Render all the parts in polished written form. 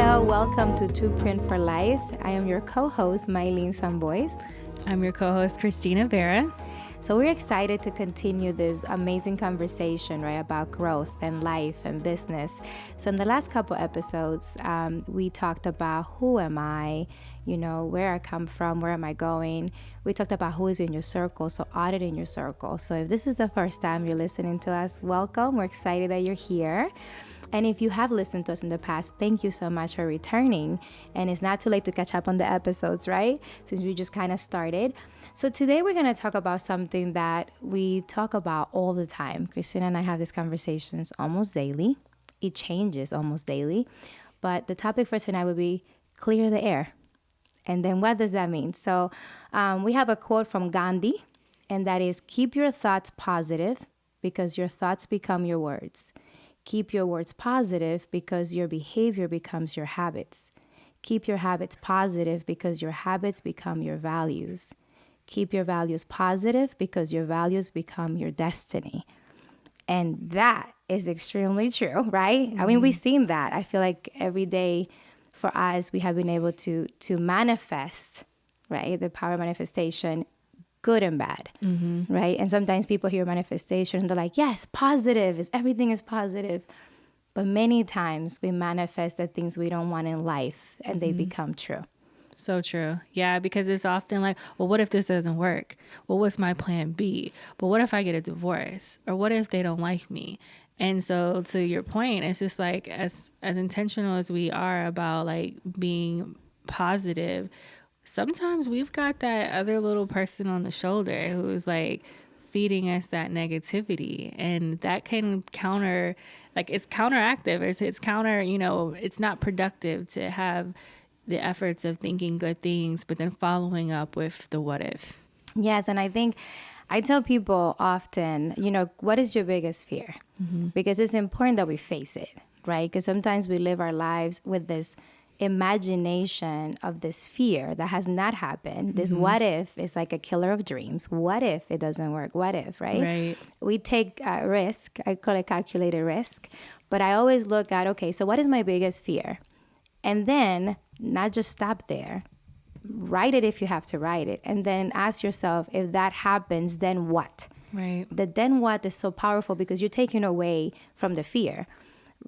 Hello, welcome to Two Print for Life. I am your co-host, Maylin Samboys. I'm your co-host, Christina Vera. So we're excited to continue this amazing conversation, right, about growth and life and business. So in the last couple episodes, we talked about who am I, where I come from, where am I going. We talked about who is in your circle, so audit in your circle. So if this is the first time you're listening to us, welcome. We're excited that you're here. And if you have listened to us in the past, thank you so much for returning. And it's not too late to catch up on the episodes, right? Since we just kind of started. So today we're going to talk about something that we talk about all the time. Christina and I have these conversations almost daily. It changes almost daily. But the topic for tonight would be clear the air. And then what does that mean? So we have a quote from Gandhi, and that is, keep your thoughts positive because your thoughts become your words. Keep your words positive because your behavior becomes your habits. Keep your habits positive because your habits become your values. Keep your values positive because your values become your destiny. And that is extremely true, right? Mm-hmm. I mean, we've seen that. I feel like every day for us, we have been able to manifest, right? The power of manifestation, good and bad, right? And sometimes people hear manifestation and they're like, yes, positive, everything is positive. But many times we manifest the things we don't want in life and they become true. So true. Yeah, because it's often like, well, what if this doesn't work? Well, what's my plan B? But what if I get a divorce? Or what if they don't like me? And so to your point, it's just like as intentional as we are about like being positive, sometimes we've got that other little person on the shoulder who's like feeding us that negativity, and that can counter, like it's counteractive. It's counter, it's not productive to have the efforts of thinking good things, but then following up with the what if. Yes. And I think I tell people often, what is your biggest fear? Because it's important that we face it, right? Because sometimes we live our lives with this imagination of this fear that has not happened. This what if is like a killer of dreams. What if it doesn't work? What if, right? Right. We take a risk. I call it calculated risk. But I always look at, okay, so what is my biggest fear? And then not just stop there. Write it if you have to write it. And then ask yourself, if that happens, then what? Right. The then what is so powerful because you're taking away from the fear.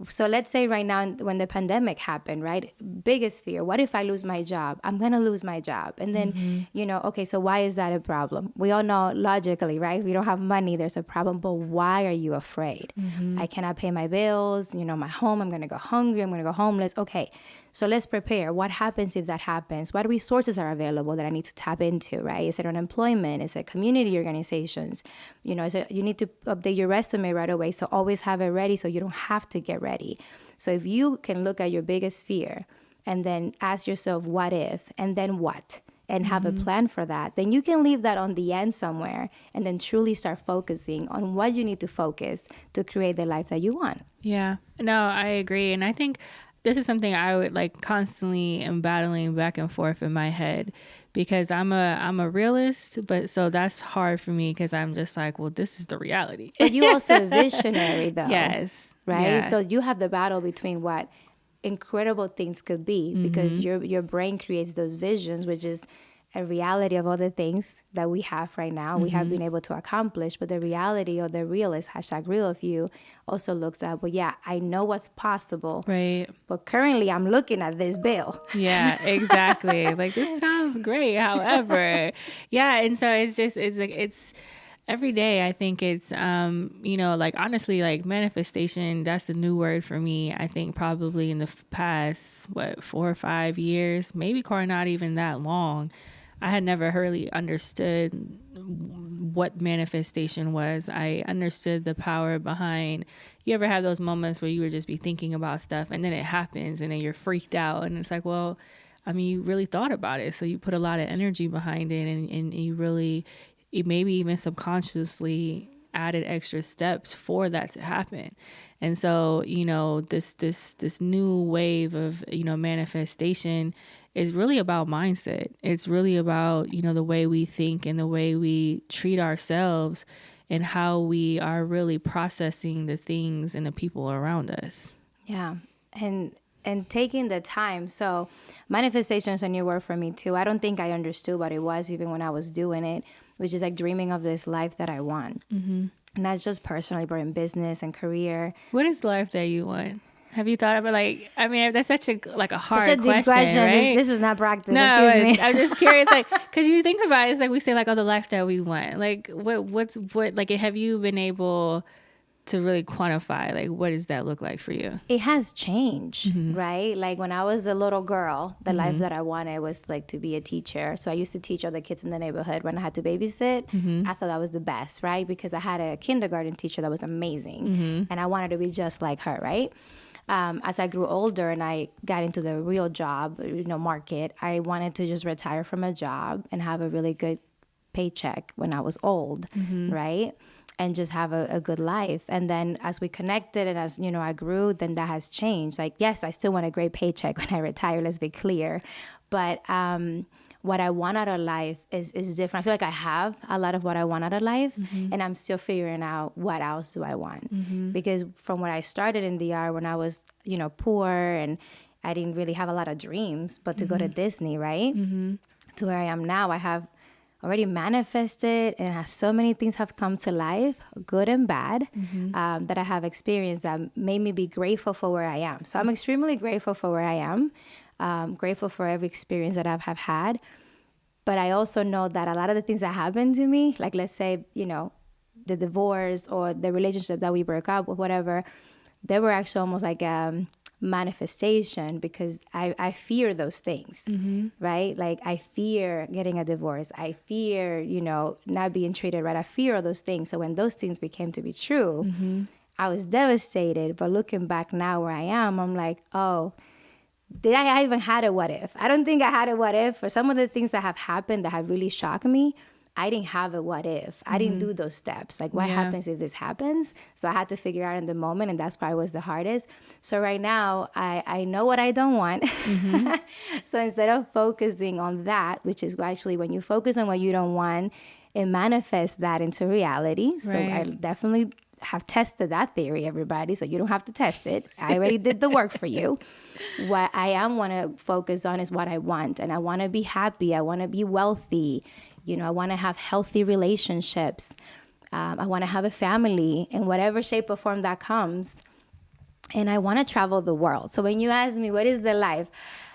So let's say right now when the pandemic happened, right? Biggest fear, what if I lose my job? I'm going to lose my job. And then, okay, so why is that a problem? We all know logically, right? We don't have money, there's a problem, but why are you afraid? I cannot pay my bills, my home, I'm going to go hungry, I'm going to go homeless. Okay, so let's prepare. What happens if that happens? What resources are available that I need to tap into, right? Is it unemployment? Is it community organizations? You need to update your resume right away. So always have it ready so you don't have to get ready. So if you can look at your biggest fear and then ask yourself, what if, and then what? And have a plan for that, then you can leave that on the end somewhere and then truly start focusing on what you need to focus to create the life that you want. Yeah, no, I agree. And I think this is something I would like constantly am battling back and forth in my head, because I'm a realist, but so that's hard for me because I'm just like, well, this is the reality. But you also a visionary though. Yes. Right? Yeah. So you have the battle between what incredible things could be, because your brain creates those visions, which is a reality of all the things that we have right now. We have been able to accomplish, but the reality or the realist, #real of you, also looks at, well, yeah, I know what's possible. Right. But currently I'm looking at this bill. Yeah, exactly. Like, this sounds great. However, yeah. And so it's every day. I think it's, like honestly, like manifestation, that's the new word for me. I think probably in the past, 4 or 5 years, maybe not even that long, I had never really understood what manifestation was. I understood the power behind, you ever have those moments where you would just be thinking about stuff and then it happens and then you're freaked out and it's like, well, I mean, you really thought about it. So you put a lot of energy behind it, and you really, maybe even subconsciously added extra steps for that to happen. And so, this new wave of, manifestation is really about mindset. It's really about, the way we think and the way we treat ourselves and how we are really processing the things and the people around us. Yeah. And and taking the time. So manifestation is a new word for me too. I don't think I understood what it was even when I was doing it, which is like dreaming of this life that I want. And that's just personally, but in business and career. What is the life that you want? Have you thought about, like, I mean, that's such a hard Such a deep question, right? This was not practice. No, Excuse me. I'm just curious, like, because you think about it, it's like we say, like, oh, the life that we want. Like, what, like, have you been able to really quantify, like, what does that look like for you? It has changed, right? Like when I was a little girl, the life that I wanted was like to be a teacher. So I used to teach other kids in the neighborhood when I had to babysit. I thought that was the best, right? Because I had a kindergarten teacher that was amazing, and I wanted to be just like her, right? As I grew older and I got into the real job, market, I wanted to just retire from a job and have a really good paycheck when I was old, right? And just have a good life. And then as we connected and as, I grew, then that has changed. Like, yes, I still want a great paycheck when I retire, let's be clear. But what I want out of life is different. I feel like I have a lot of what I want out of life, and I'm still figuring out what else do I want. Because from when I started in the art, when I was, poor and I didn't really have a lot of dreams, but to go to Disney, right? To where I am now, I have already manifested, and so many things have come to life, good and bad, that I have experienced that made me be grateful for where I am. So I'm extremely grateful for where I am, grateful for every experience that I've have had. But I also know that a lot of the things that happened to me, like let's say, the divorce or the relationship that we broke up or whatever, they were actually almost like manifestation, because I fear those things, right? Like I fear getting a divorce. I fear, not being treated right. I fear all those things. So when those things became to be true, I was devastated. But looking back now where I am, I'm like, oh, did I even had a what if? I don't think I had a what if. For some of the things that have happened that have really shocked me, I didn't have a what if. I didn't do those steps. Like, what happens if this happens? So I had to figure out in the moment, and that's why it was the hardest. So right now, I know what I don't want. So instead of focusing on that, which is actually when you focus on what you don't want, it manifests that into reality. So I definitely have tested that theory, everybody, so you don't have to test it. I already did the work for you. What I want to focus on is what I want, and I want to be happy. I want to be wealthy. I want to have healthy relationships. I want to have a family in whatever shape or form that comes. And I want to travel the world. So when you ask me, what is the life?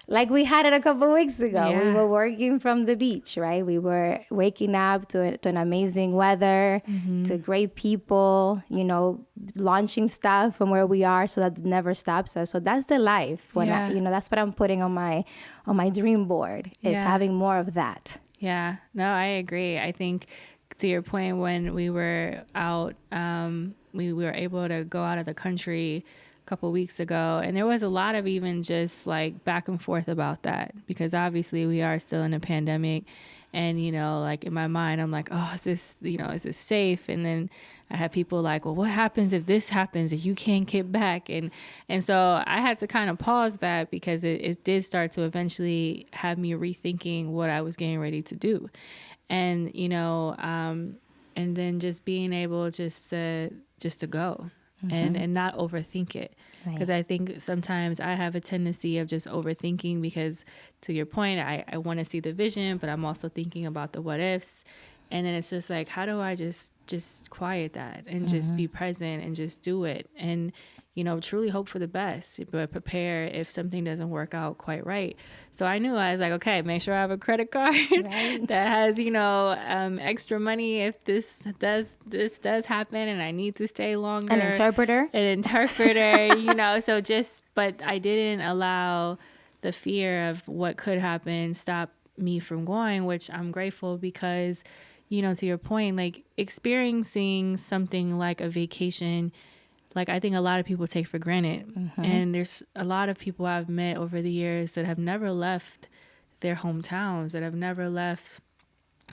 Like we had it a couple of weeks ago. We were working from the beach, right? We were waking up to an amazing weather, to great people, launching stuff from where we are, so that it never stops us. So that's the life. When that's what I'm putting on my dream board, is having more of that. Yeah, no, I agree. I think to your point, when we were out, we were able to go out of the country a couple weeks ago, and there was a lot of even just like back and forth about that, because obviously we are still in a pandemic. And, like in my mind, I'm like, oh, is this safe? And then I had people like, well, what happens if this happens, if you can't get back? And so I had to kind of pause that, because it did start to eventually have me rethinking what I was getting ready to do. And, and then just being able just to go. And not overthink it. Because I think sometimes I have a tendency of just overthinking, because to your point, I want to see the vision, but I'm also thinking about the what ifs. And then it's just like, how do I just quiet that and just be present and just do it? And, truly hope for the best, but prepare if something doesn't work out quite right. So I knew, I was like, okay, make sure I have a credit card that has, extra money if this does happen and I need to stay longer. An interpreter, so but I didn't allow the fear of what could happen stop me from going, which I'm grateful, because, to your point, like experiencing something like a vacation, like I think a lot of people take for granted. And there's a lot of people I've met over the years that have never left their hometowns, that have never left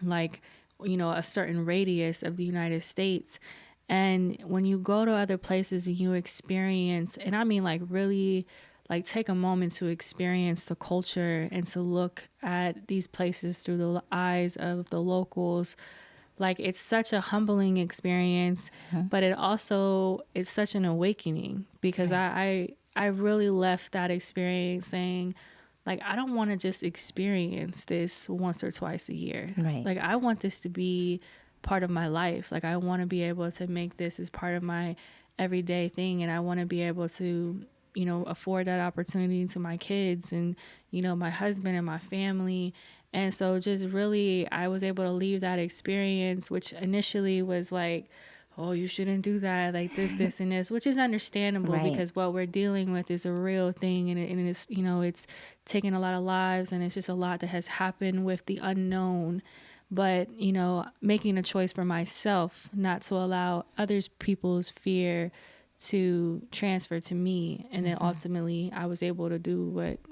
like, a certain radius of the United States. And when you go to other places and you experience, and I mean like really like take a moment to experience the culture and to look at these places through the eyes of the locals, like it's such a humbling experience, but it also is such an awakening, because I I really left that experience saying, like, I don't want to just experience this once or twice a year. Right. Like, I want this to be part of my life. Like, I want to be able to make this as part of my everyday thing. And I want to be able to, you know, afford that opportunity to my kids and, you know, my husband and my family. And so just really, I was able to leave that experience, which initially was like, oh, you shouldn't do that, like this, and this, which is understandable Right. because what we're dealing with is a real thing, and it's, you know, it's taken a lot of lives, and it's just a lot that has happened with the unknown. But, you know, making a choice for myself not to allow others people's fear to transfer to me, and then ultimately I was able to do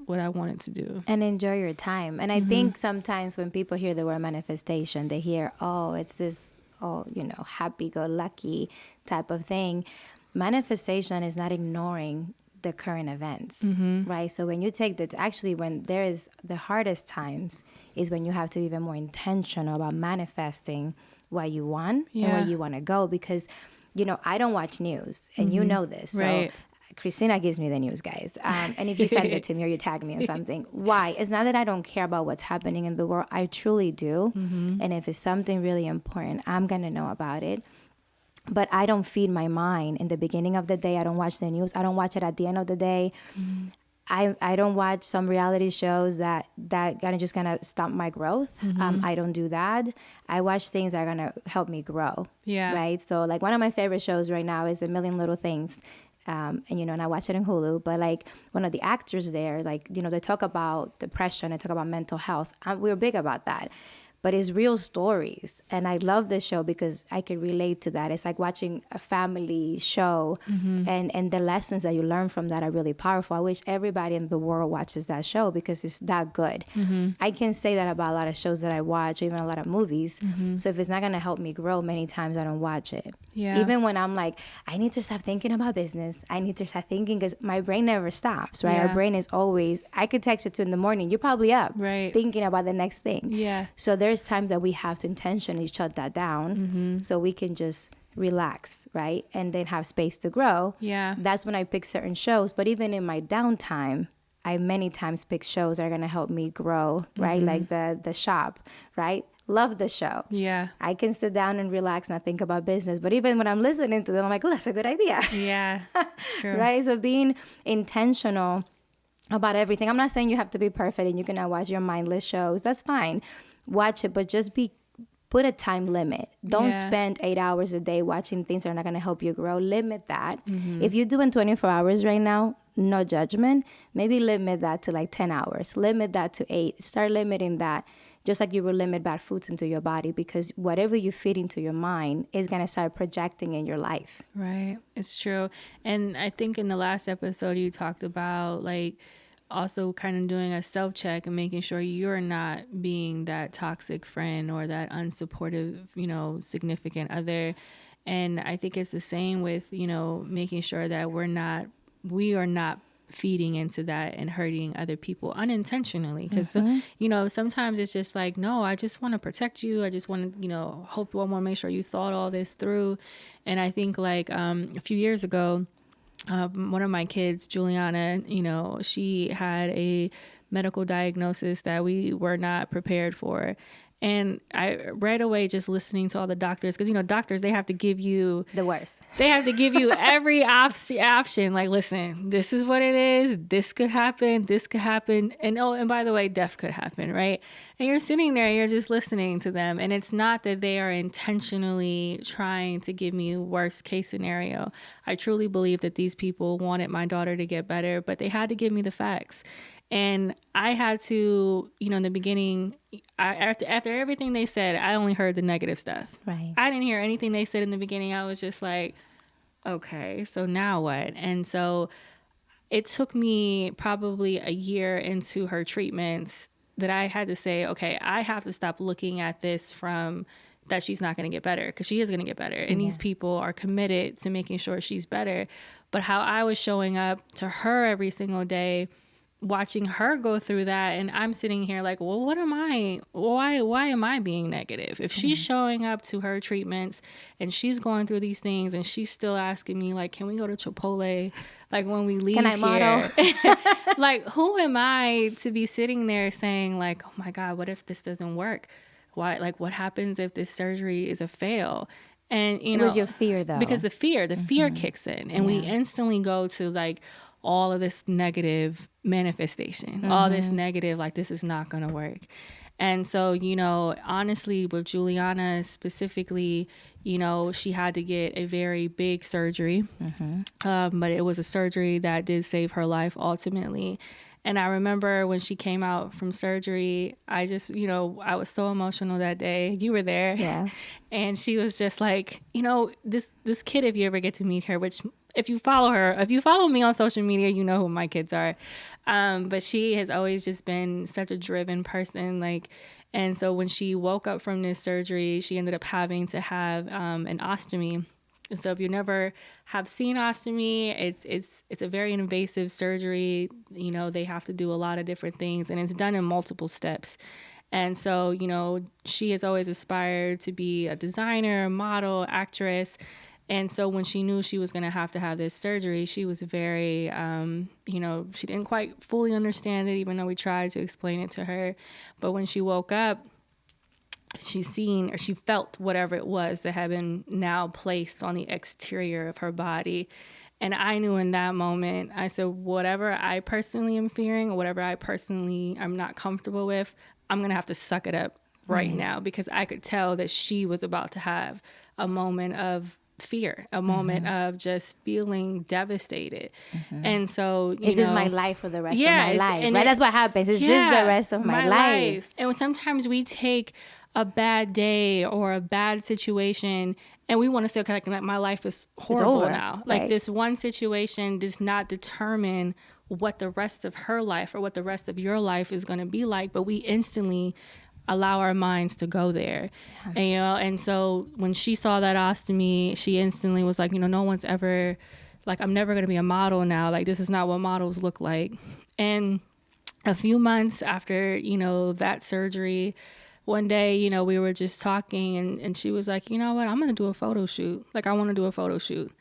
what I wanted to do and enjoy your time. And I think sometimes when people hear the word manifestation, they hear, oh, it's this, oh, you know, happy-go-lucky type of thing. Manifestation is not ignoring the current events, right? So when you take that, actually, when there is the hardest times is when you have to be even more intentional about manifesting what you want and where you want to go. Because, you know, I don't watch news, and you know this. Right. So Christina gives me the news, guys. And if you send it to me or you tag me in something, why? It's not that I don't care about what's happening in the world. I truly do. And if it's something really important, I'm going to know about it. But I don't feed my mind in the beginning of the day. I don't watch the news. I don't watch it at the end of the day. I don't watch some reality shows that just gonna stop my growth. I don't do that. I watch things that are gonna help me grow. Yeah. Right. So like one of my favorite shows right now is A Million Little Things. And you know, and I watch it in Hulu, but like one of the actors there, like, you know, they talk about depression, they talk about mental health. We're big about that. But it's real stories. And I love this show because I can relate to that. It's like watching a family show, and the lessons that you learn from that are really powerful. I wish everybody in the world watches that show because it's that good. I can say that about a lot of shows that I watch, or even a lot of movies. So if it's not going to help me grow, many times I don't watch it. Yeah. Even when I'm like, I need to stop thinking about business. I need to start thinking, because my brain never stops, right? Yeah. Our brain is always, I could text you 2 in the morning. You're probably up Right. thinking about the next thing. Yeah. So there's times that we have to intentionally shut that down so we can just relax, right? And then have space to grow. Yeah. That's when I pick certain shows. But even in my downtime, I many times pick shows that are going to help me grow, right? Like the Shop, right? Love the show. Yeah. I can sit down and relax, not think about business. But even when I'm listening to them, I'm like, oh, that's a good idea. Yeah. It's true. Right? So being intentional about everything. I'm not saying you have to be perfect and you cannot watch your mindless shows. That's fine. Watch it, but just put a time limit. Don't spend 8 hours a day watching things that are not going to help you grow. Limit that. If you're doing 24 hours right now, no judgment. Maybe limit that to like 10 hours. Limit that to 8. Start limiting that. Just like you will limit bad foods into your body, because whatever you feed into your mind is going to start projecting in your life. Right. It's true. And I think in the last episode you talked about like also kind of doing a self-check and making sure you're not being that toxic friend or that unsupportive, you know, significant other. And I think it's the same with, you know, making sure that we are not feeding into that and hurting other people unintentionally, because you know, sometimes it's just like, no, I just want to protect you, I just want to, you know, I want to make sure you thought all this through. And I think like a few years ago, one of my kids, Juliana, you know, she had a medical diagnosis that we were not prepared for. And I right away just listening to all the doctors, because, you know, doctors, they have to give you The worst. They have to give you every option. Like, listen, this is what it is. This could happen. This could happen. And oh, and by the way, death could happen, right? And you're sitting there, you're just listening to them. And it's not that they are intentionally trying to give me worst case scenario. I truly believe that these people wanted my daughter to get better, but they had to give me the facts. And I had to, you know, in the beginning, after everything they said, I only heard the negative stuff. Right. I didn't hear anything they said in the beginning. I was just like, okay, so now what? And so it took me probably a year into her treatments that I had to say, okay, I have to stop looking at this from that she's not going to get better, because she is going to get better. And these people are committed to making sure she's better. But how I was showing up to her every single day watching her go through that, and I'm sitting here like, well, what am I, why am I being negative? If she's showing up to her treatments and she's going through these things and she's still asking me like, can we go to Chipotle like when we leave Can I here? model? Like, who am I to be sitting there saying like, oh my God, what if this doesn't work? Why, like, what happens if this surgery is a fail? And It was your fear, though. because the fear kicks in, and we instantly go to like all of this negative manifestation, all this negative, like, this is not going to work. And so, honestly, with Juliana specifically, she had to get a very big surgery, but it was a surgery that did save her life ultimately. And I remember when she came out from surgery, I just, I was so emotional that day. You were there. Yeah. And she was just like, this kid, if you ever get to meet her, which if you follow me on social media, you know who my kids are. But she has always just been such a driven person. Like, and so when she woke up from this surgery, she ended up having to have an ostomy. And so if you never have seen ostomy, it's a very invasive surgery. They have to do a lot of different things, and it's done in multiple steps. And so, she has always aspired to be a designer, model, actress. And so when she knew she was going to have this surgery, she was very, she didn't quite fully understand it, even though we tried to explain it to her. But when she woke up, she felt whatever it was that had been now placed on the exterior of her body. And I knew in that moment, I said, whatever I personally am fearing, whatever I'm not comfortable with, I'm going to have to suck it up right now, because I could tell that she was about to have a moment of fear, a moment of just feeling devastated. And so, Is this my life for the rest of my life? Right? That's what happens. Is this the rest of my life? And sometimes we take a bad day or a bad situation and we want to say, okay, like my life is horrible now. Like, this one situation does not determine what the rest of her life or what the rest of your life is going to be like, but we instantly allow our minds to go there. And so when she saw that ostomy, she instantly was like, no one's ever, like, I'm never going to be a model now. Like, this is not what models look like. And a few months after, that surgery, one day, we were just talking and she was like, you know what, I'm going to do a photo shoot. Like, I want to do a photo shoot.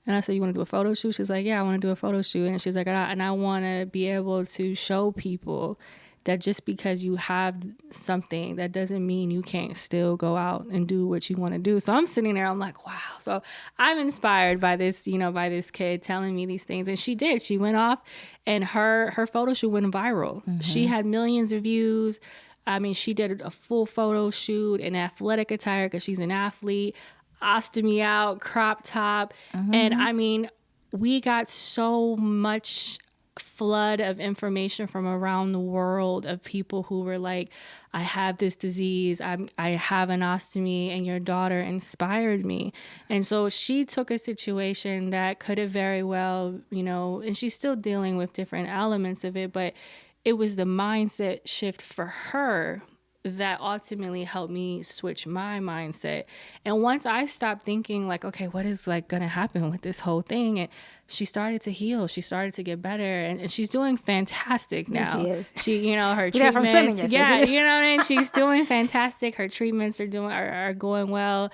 And I said, you want to do a photo shoot? She's like, yeah, I want to do a photo shoot. And she's like, and I want to be able to show people that just because you have something, that doesn't mean you can't still go out and do what you want to do. So I'm sitting there, I'm like, wow. So I'm inspired by this, by this kid telling me these things. And she did. She went off and her photo shoot went viral. She had millions of views. I mean, she did a full photo shoot in athletic attire because she's an athlete, ostomy out, crop top. And I mean, we got so much flood of information from around the world of people who were like, I have this disease, I have an ostomy, and your daughter inspired me. And so she took a situation that could have very well, and she's still dealing with different elements of it, but it was the mindset shift for her that ultimately helped me switch my mindset. And once I stopped thinking like, okay, what is like going to happen with this whole thing? And she started to heal. She started to get better, and she's doing fantastic now. She is. She, her treatments. From swimming yeah, you know what I mean? She's doing fantastic. Her treatments are going well.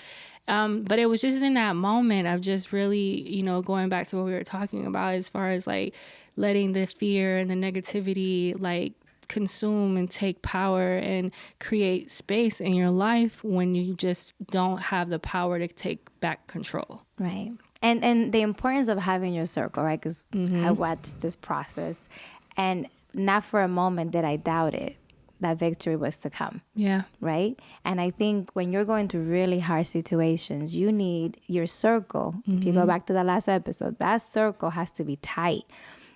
But it was just in that moment of just really, going back to what we were talking about as far as like letting the fear and the negativity like consume and take power and create space in your life when you just don't have the power to take back control. Right. And the importance of having your circle, right? Because I watched this process, and not for a moment did I doubt it, that victory was to come. Yeah. Right? And I think when you're going through really hard situations, you need your circle. If you go back to the last episode, that circle has to be tight,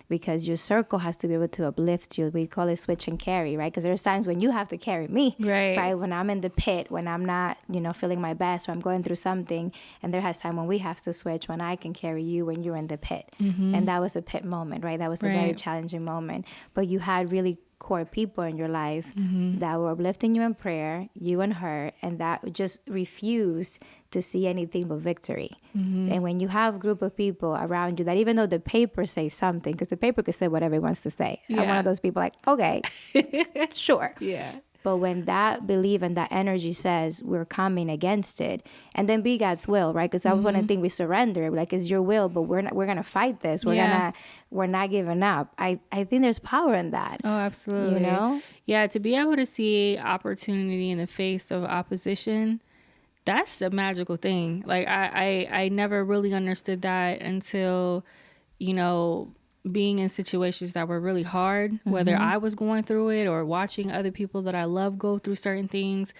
because your circle has to be able to uplift you. We call it switch and carry, right? Because there's times when you have to carry me, right? When I'm in the pit, when I'm not, feeling my best, or I'm going through something. And there has time when we have to switch, when I can carry you when you're in the pit. And that was a pit moment, right? That was a very challenging moment. But you had really core people in your life that were uplifting you in prayer, you and her, and that just refused to see anything but victory. And when you have a group of people around you that, even though the paper says something, because the paper could say whatever it wants to say, I'm one of those people like, okay, sure. Yeah. But when that belief and that energy says we're coming against it, and then be God's will, right? Because that was one of the things we surrender. Like, it's your will, but we're gonna fight this. We're not giving up. I think there's power in that. Oh, absolutely. You know? Yeah, to be able to see opportunity in the face of opposition, that's a magical thing. Like I never really understood that until, you know, being in situations that were really hard, whether I was going through it or watching other people that I love go through certain things.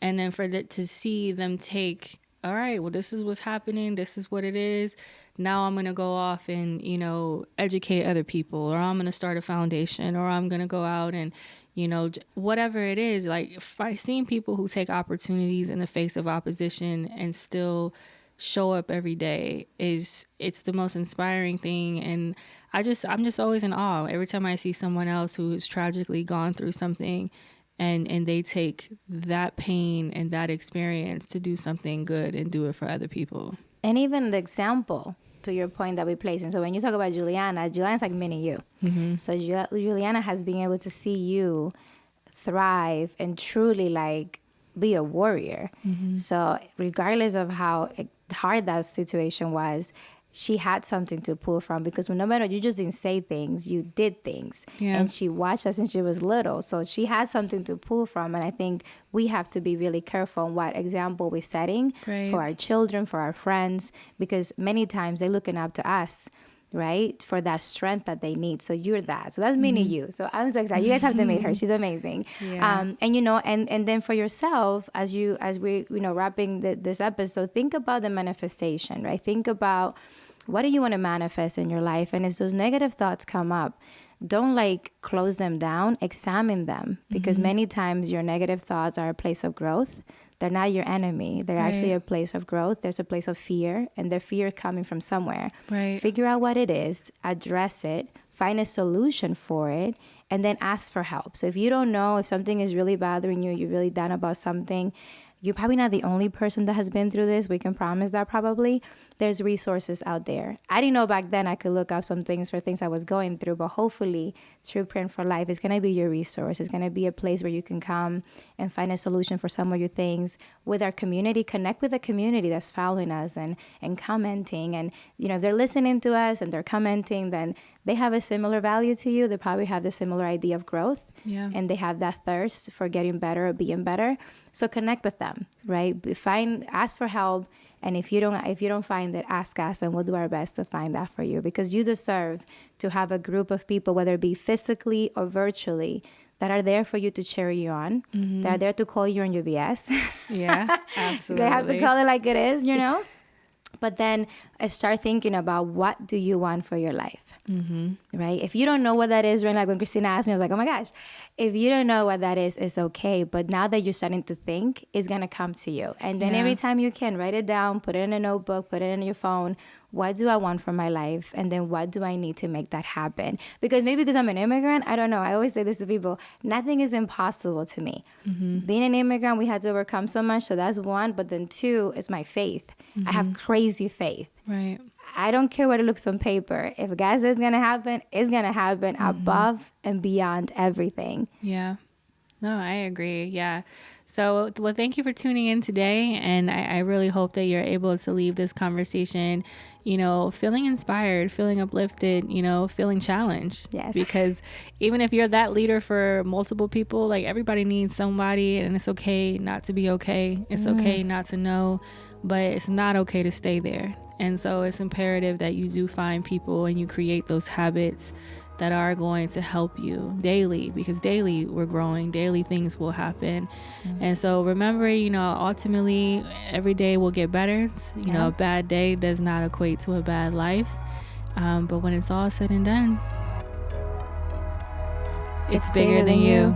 And then to see them take, all right, well, this is what's happening. This is what it is. Now I'm going to go off and, you know, educate other people, or I'm going to start a foundation, or I'm going to go out and, you know, whatever it is. Like, seeing people who take opportunities in the face of opposition and still show up every day it's the most inspiring thing. And I'm just always in awe every time I see someone else who's tragically gone through something, and they take that pain and that experience to do something good and do it for other people. And even the example, to your point, that we place in. So when you talk about Juliana's like mini you. So Juliana has been able to see you thrive and truly like be a warrior. So regardless of how hard that situation was, she had something to pull from, because no matter, you just didn't say things, you did things. And she watched us since she was little. So she had something to pull from. And I think we have to be really careful on what example we're setting for our children, for our friends, because many times they're looking up to us, right, for that strength that they need. So you're that. So that's mini you. So I'm so excited. You guys have to meet her. She's amazing. And you know, and then for yourself, as we, you know, wrapping this episode, think about the manifestation, right? Think about, what do you want to manifest in your life? And if those negative thoughts come up, don't like close them down, examine them, because many times your negative thoughts are a place of growth. They're not your enemy. They're actually a place of growth. There's a place of fear, and the fear coming from somewhere. Figure out what it is, address it, find a solution for it, and then ask for help. So if you don't know, if something is really bothering you, you're really down about something, you're probably not the only person that has been through this. We can promise that probably. There's resources out there. I didn't know back then I could look up some things for things I was going through, but hopefully through Print for Life, it's going to be your resource. It's going to be a place where you can come and find a solution for some of your things. With our community, connect with the community that's following us and commenting. And, you know, if they're listening to us and they're commenting, then they have a similar value to you. They probably have the similar idea of growth. And they have that thirst for getting better or being better. So connect with them, right? Ask for help. And if you don't find it, ask us, and we'll do our best to find that for you, because you deserve to have a group of people, whether it be physically or virtually, that are there for you to cheer you on. That are there to call you on your BS. Yeah, absolutely. They have to call it like it is, you know? But then start thinking about, what do you want for your life? Right? If you don't know what that is, right? Like when Christina asked me, I was like, oh my gosh, if you don't know what that is, it's okay. But now that you're starting to think, it's going to come to you. And then every time you can, write it down, put it in a notebook, put it in your phone. What do I want for my life? And then what do I need to make that happen? Because maybe because I'm an immigrant, I don't know. I always say this to people, nothing is impossible to me. Being an immigrant, we had to overcome so much. So that's one. But then two is my faith. I have crazy faith. Right. I don't care what it looks on paper. If God says it's going to happen, it's going to happen above and beyond everything. Yeah. No, I agree. Yeah. So, well, thank you for tuning in today. And I really hope that you're able to leave this conversation, you know, feeling inspired, feeling uplifted, you know, feeling challenged. Yes. Because even if you're that leader for multiple people, like, everybody needs somebody, and it's okay not to be okay. It's okay not to know, but it's not okay to stay there. And so it's imperative that you do find people and you create those habits that are going to help you daily, because daily we're growing, daily things will happen. And so remember, you know, ultimately every day will get better. You know, a bad day does not equate to a bad life. But when it's all said and done, it's bigger than you.